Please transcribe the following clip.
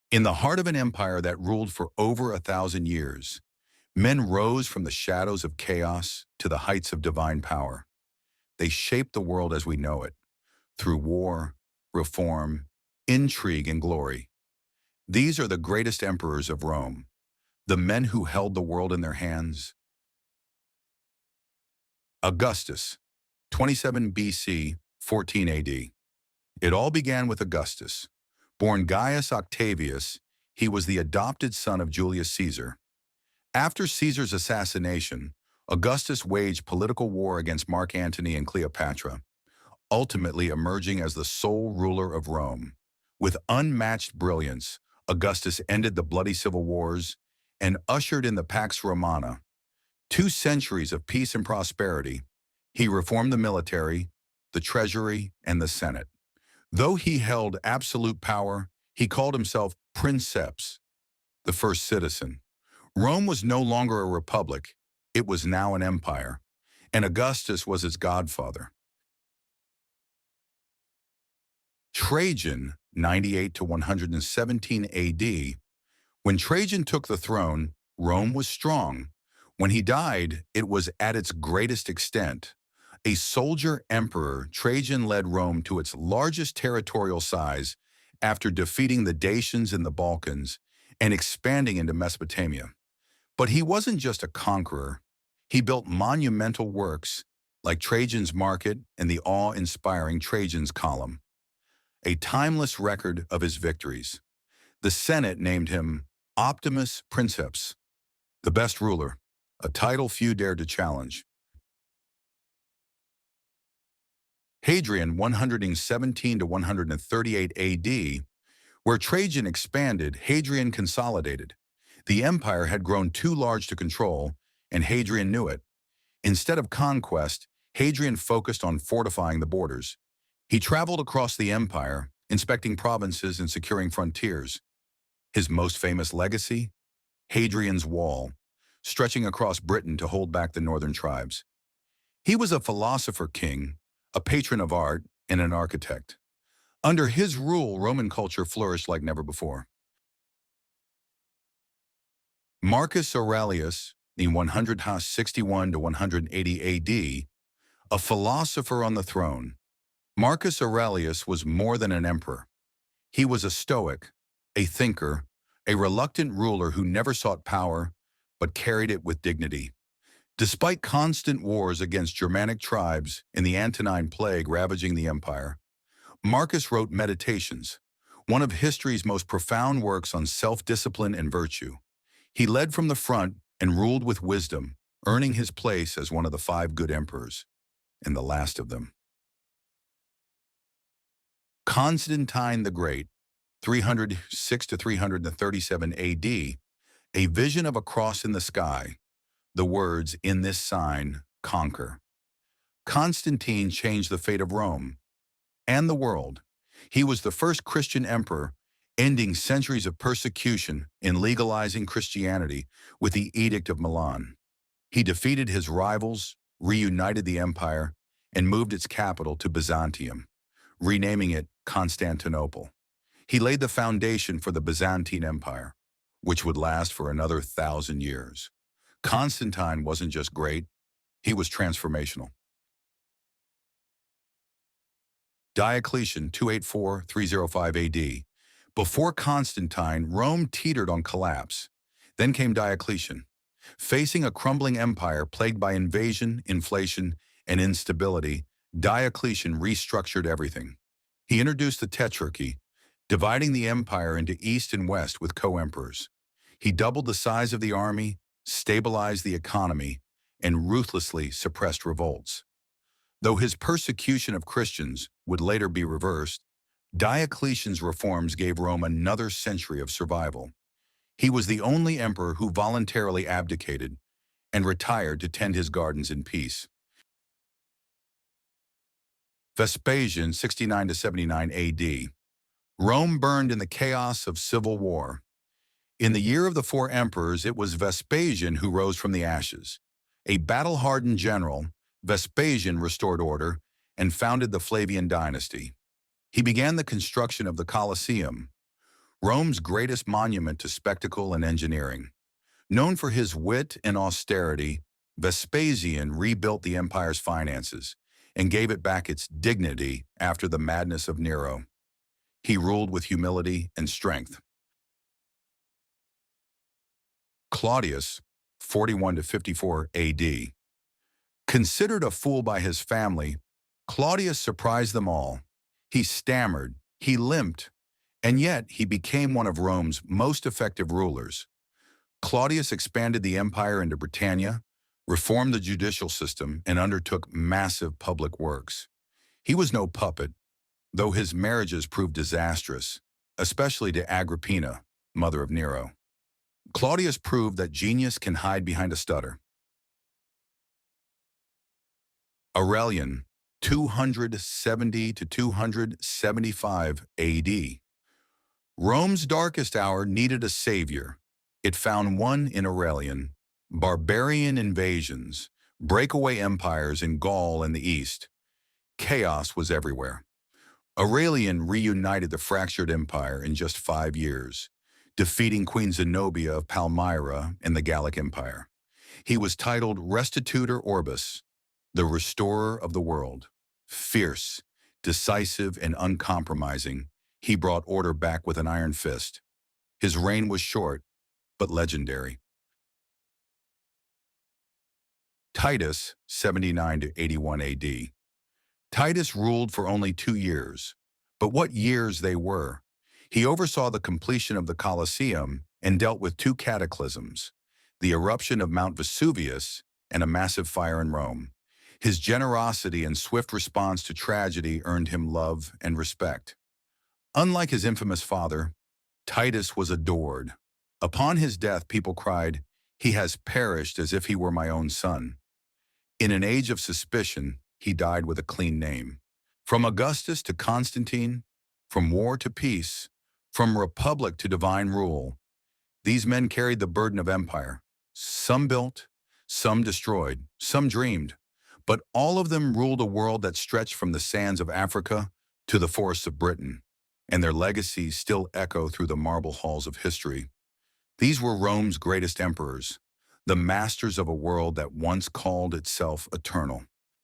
In the heart of an empire that ruled for over 1,000 years, men rose from the shadows of chaos to the heights of divine power. They shaped the world as we know it, through war, reform, intrigue, and glory. These are the greatest emperors of Rome, the men who held the world in their hands. Augustus, 27 BC, 14 AD. It all began with Augustus. Born Gaius Octavius, he was the adopted son of Julius Caesar. After Caesar's assassination, Augustus waged political war against Mark Antony and Cleopatra, ultimately emerging as the sole ruler of Rome. With unmatched brilliance, Augustus ended the bloody civil wars and ushered in the Pax Romana, 2 centuries of peace and prosperity. He reformed the military, the treasury, and the Senate. Though he held absolute power, he called himself princeps, the first citizen. Rome was no longer a republic, it was now an empire, and Augustus was its godfather. Trajan, 98 to 117 AD. When Trajan took the throne, Rome was strong. When he died, it was at its greatest extent. A soldier emperor, Trajan led Rome to its largest territorial size after defeating the Dacians in the Balkans and expanding into Mesopotamia. But he wasn't just a conqueror. He built monumental works like Trajan's Market and the awe-inspiring Trajan's Column, a timeless record of his victories. The Senate named him Optimus Princeps, the best ruler, a title few dared to challenge. Hadrian, 117 to 138 AD, where Trajan expanded, Hadrian consolidated. The empire had grown too large to control, and Hadrian knew it. Instead of conquest, Hadrian focused on fortifying the borders. He traveled across the empire, inspecting provinces and securing frontiers. His most famous legacy? Hadrian's Wall, stretching across Britain to hold back the northern tribes. He was a philosopher king, a patron of art, and an architect. Under his rule, Roman culture flourished like never before. Marcus Aurelius, in 161 to 180 AD, a philosopher on the throne. Marcus Aurelius was more than an emperor. He was a stoic, a thinker, a reluctant ruler who never sought power, but carried it with dignity. Despite constant wars against Germanic tribes and the Antonine Plague ravaging the empire, Marcus wrote Meditations, one of history's most profound works on self-discipline and virtue. He led from the front and ruled with wisdom, earning his place as one of the 5 good emperors, and the last of them. Constantine the Great, 306 to 337 AD, a vision of a cross in the sky, the words, "In this sign, conquer." Constantine changed the fate of Rome and the world. He was the first Christian emperor, ending centuries of persecution and legalizing Christianity with the Edict of Milan. He defeated his rivals, reunited the empire, and moved its capital to Byzantium, renaming it Constantinople. He laid the foundation for the Byzantine Empire, which would last for another 1,000 years. Constantine wasn't just great, he was transformational. Diocletian, 284-305 AD. Before Constantine, Rome teetered on collapse. Then came Diocletian. Facing a crumbling empire plagued by invasion, inflation, and instability, Diocletian restructured everything. He introduced the Tetrarchy, dividing the empire into East and West with co-emperors. He doubled the size of the army, stabilized the economy, and ruthlessly suppressed revolts. Though his persecution of Christians would later be reversed, Diocletian's reforms gave Rome another century of survival. He was the only emperor who voluntarily abdicated and retired to tend his gardens in peace. Vespasian, 69 to 79 AD. Rome burned in the chaos of civil war. In the year of the 4 emperors, it was Vespasian who rose from the ashes. A battle-hardened general, Vespasian restored order and founded the Flavian dynasty. He began the construction of the Colosseum, Rome's greatest monument to spectacle and engineering. Known for his wit and austerity, Vespasian rebuilt the empire's finances and gave it back its dignity after the madness of Nero. He ruled with humility and strength. Claudius, 41 to 54 AD. Considered a fool by his family, Claudius surprised them all. He stammered, he limped, and yet he became one of Rome's most effective rulers. Claudius expanded the empire into Britannia, reformed the judicial system, and undertook massive public works. He was no puppet, though his marriages proved disastrous, especially to Agrippina, mother of Nero. Claudius proved that genius can hide behind a stutter. Aurelian, 270 to 275 AD. Rome's darkest hour needed a savior. It found one in Aurelian. Barbarian invasions, breakaway empires in Gaul and the East. Chaos was everywhere. Aurelian reunited the fractured empire in just 5 years, defeating Queen Zenobia of Palmyra and the Gallic Empire. He was titled Restitutor Orbis, the restorer of the world. Fierce, decisive, and uncompromising, he brought order back with an iron fist. His reign was short, but legendary. Titus, 79 to 81 AD. Titus ruled for only 2 years, but what years they were! He oversaw the completion of the Colosseum and dealt with 2 cataclysms, the eruption of Mount Vesuvius and a massive fire in Rome. His generosity and swift response to tragedy earned him love and respect. Unlike his infamous father, Titus was adored. Upon his death, people cried, "He has perished as if he were my own son." In an age of suspicion, he died with a clean name. From Augustus to Constantine, from war to peace, from republic to divine rule, these men carried the burden of empire. Some built, some destroyed, some dreamed, but all of them ruled a world that stretched from the sands of Africa to the forests of Britain, and their legacies still echo through the marble halls of history. These were Rome's greatest emperors, the masters of a world that once called itself eternal.